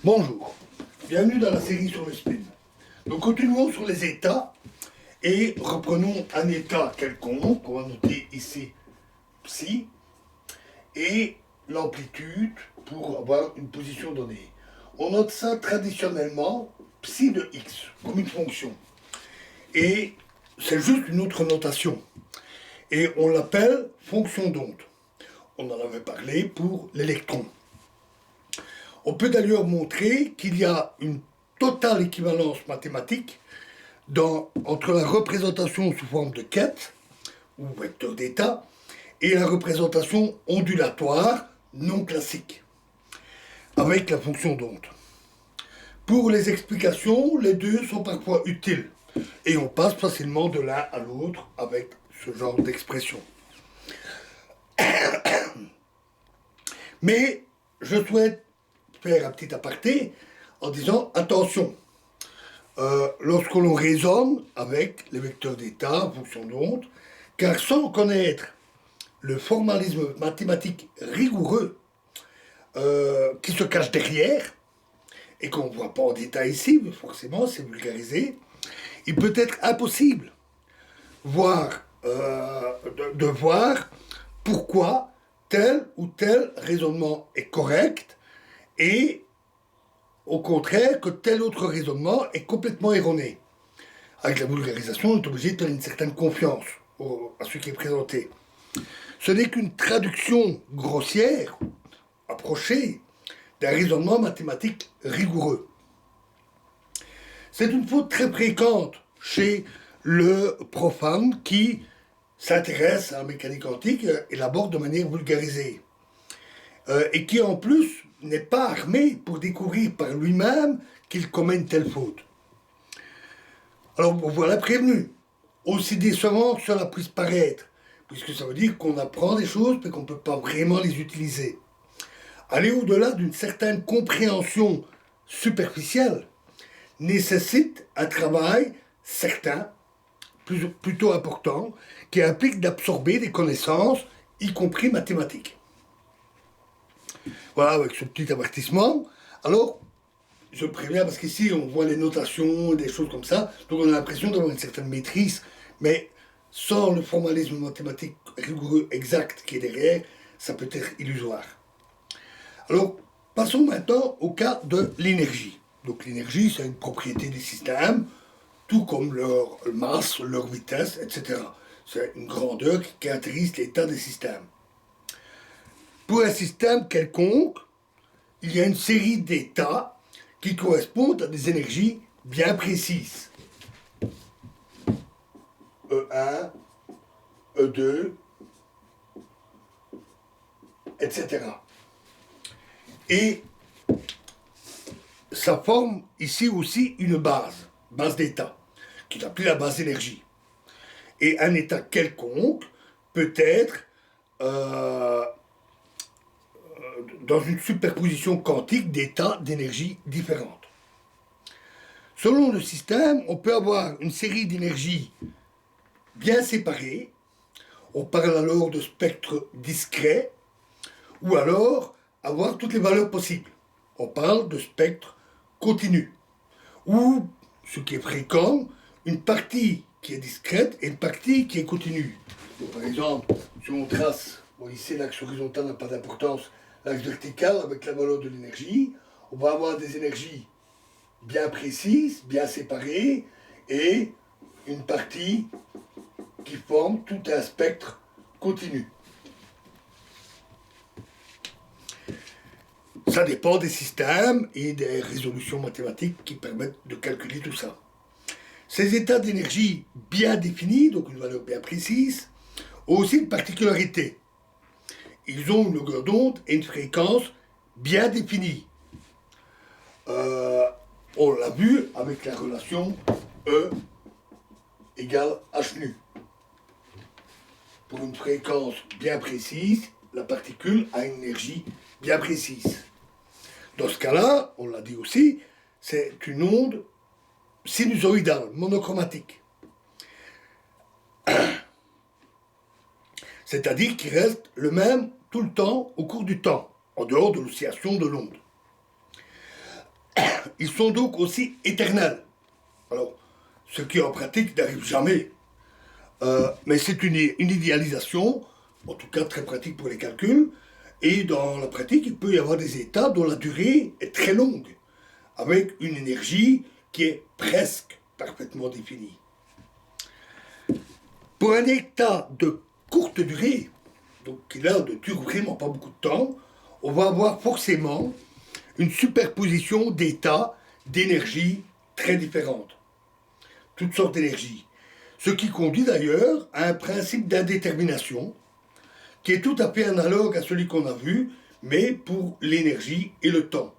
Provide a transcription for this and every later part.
Bonjour, bienvenue dans la série sur le spin. Nous continuons sur les états et reprenons un état quelconque, on va noter ici psi, et l'amplitude pour avoir une position donnée. On note ça traditionnellement psi de x, comme une fonction. Et c'est juste une autre notation. Et on l'appelle fonction d'onde. On en avait parlé pour l'électron. On peut d'ailleurs montrer qu'il y a une totale équivalence mathématique entre la représentation sous forme de quête, ou vecteur d'état, et la représentation ondulatoire non classique, avec la fonction d'onde. Pour les explications, les deux sont parfois utiles, et on passe facilement de l'un à l'autre avec ce genre d'expression. Mais je souhaite faire un petit aparté en disant attention, lorsque l'on raisonne avec les vecteurs d'état en fonction d'onde, car sans connaître le formalisme mathématique rigoureux qui se cache derrière, et qu'on ne voit pas en détail ici, mais forcément c'est vulgarisé, il peut être impossible de voir pourquoi tel ou tel raisonnement est correct et au contraire que tel autre raisonnement est complètement erroné. Avec la vulgarisation, on est obligé de donner une certaine confiance à ce qui est présenté. Ce n'est qu'une traduction grossière, approchée, d'un raisonnement mathématique rigoureux. C'est une faute très fréquente chez le profane qui s'intéresse à la mécanique quantique et l'aborde de manière vulgarisée. Et qui en plus n'est pas armé pour découvrir par lui-même qu'il commet une telle faute. Alors vous voilà prévenu, aussi décevant que cela puisse paraître, puisque ça veut dire qu'on apprend des choses mais qu'on ne peut pas vraiment les utiliser. Aller au-delà d'une certaine compréhension superficielle nécessite un travail certain, plutôt important, qui implique d'absorber des connaissances, y compris mathématiques. Voilà, avec ce petit avertissement. Alors, je préviens parce qu'ici, on voit les notations, des choses comme ça, donc on a l'impression d'avoir une certaine maîtrise, mais sans le formalisme mathématique rigoureux exact qui est derrière, ça peut être illusoire. Alors, passons maintenant au cas de l'énergie. Donc l'énergie, c'est une propriété des systèmes, tout comme leur masse, leur vitesse, etc. C'est une grandeur qui caractérise l'état des systèmes. Pour un système quelconque, il y a une série d'états qui correspondent à des énergies bien précises. E1, E2, etc. Et ça forme ici aussi une base d'état, qui est appelée la base énergie. Et un état quelconque peut être dans une superposition quantique d'états d'énergie différentes. Selon le système, on peut avoir une série d'énergies bien séparées. On parle alors de spectre discret, ou alors avoir toutes les valeurs possibles. On parle de spectre continu, ou, ce qui est fréquent, une partie qui est discrète et une partie qui est continue. Donc, par exemple, si on trace, bon, ici l'axe horizontal n'a pas d'importance, l'axe vertical avec la valeur de l'énergie, on va avoir des énergies bien précises, bien séparées, et une partie qui forme tout un spectre continu. Ça dépend des systèmes et des résolutions mathématiques qui permettent de calculer tout ça. Ces états d'énergie bien définis, donc une valeur bien précise, ont aussi une particularité. Ils ont une longueur d'onde et une fréquence bien définie. On l'a vu avec la relation E égale H nu. Pour une fréquence bien précise, la particule a une énergie bien précise. Dans ce cas-là, on l'a dit aussi, c'est une onde sinusoïdale, monochromatique. C'est-à-dire qu'il reste le même tout le temps au cours du temps, en dehors de l'oscillation de l'onde. ils sont donc aussi éternels. Alors, ce qui en pratique n'arrive jamais. Mais c'est une idéalisation, en tout cas très pratique pour les calculs. Et dans la pratique, il peut y avoir des états dont la durée est très longue, avec une énergie qui est presque parfaitement définie. Pour un état de courte durée, donc qui là ne dure vraiment pas beaucoup de temps, on va avoir forcément une superposition d'états, d'énergies très différentes. Toutes sortes d'énergies. Ce qui conduit d'ailleurs à un principe d'indétermination qui est tout à fait analogue à celui qu'on a vu, mais pour l'énergie et le temps.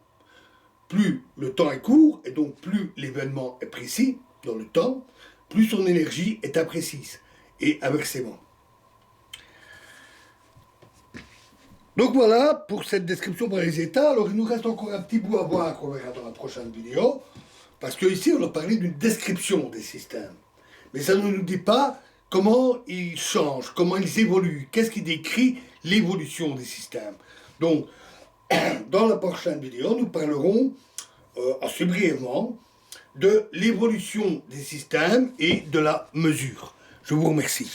Plus le temps est court, et donc plus l'événement est précis dans le temps, plus son énergie est imprécise, et inversement. Donc voilà pour cette description par les états. Alors il nous reste encore un petit bout à voir qu'on verra dans la prochaine vidéo, parce qu'ici on a parlé d'une description des systèmes. Mais ça ne nous dit pas comment ils changent, comment ils évoluent, qu'est-ce qui décrit l'évolution des systèmes. Donc, dans la prochaine vidéo, nous parlerons assez brièvement de l'évolution des systèmes et de la mesure. Je vous remercie.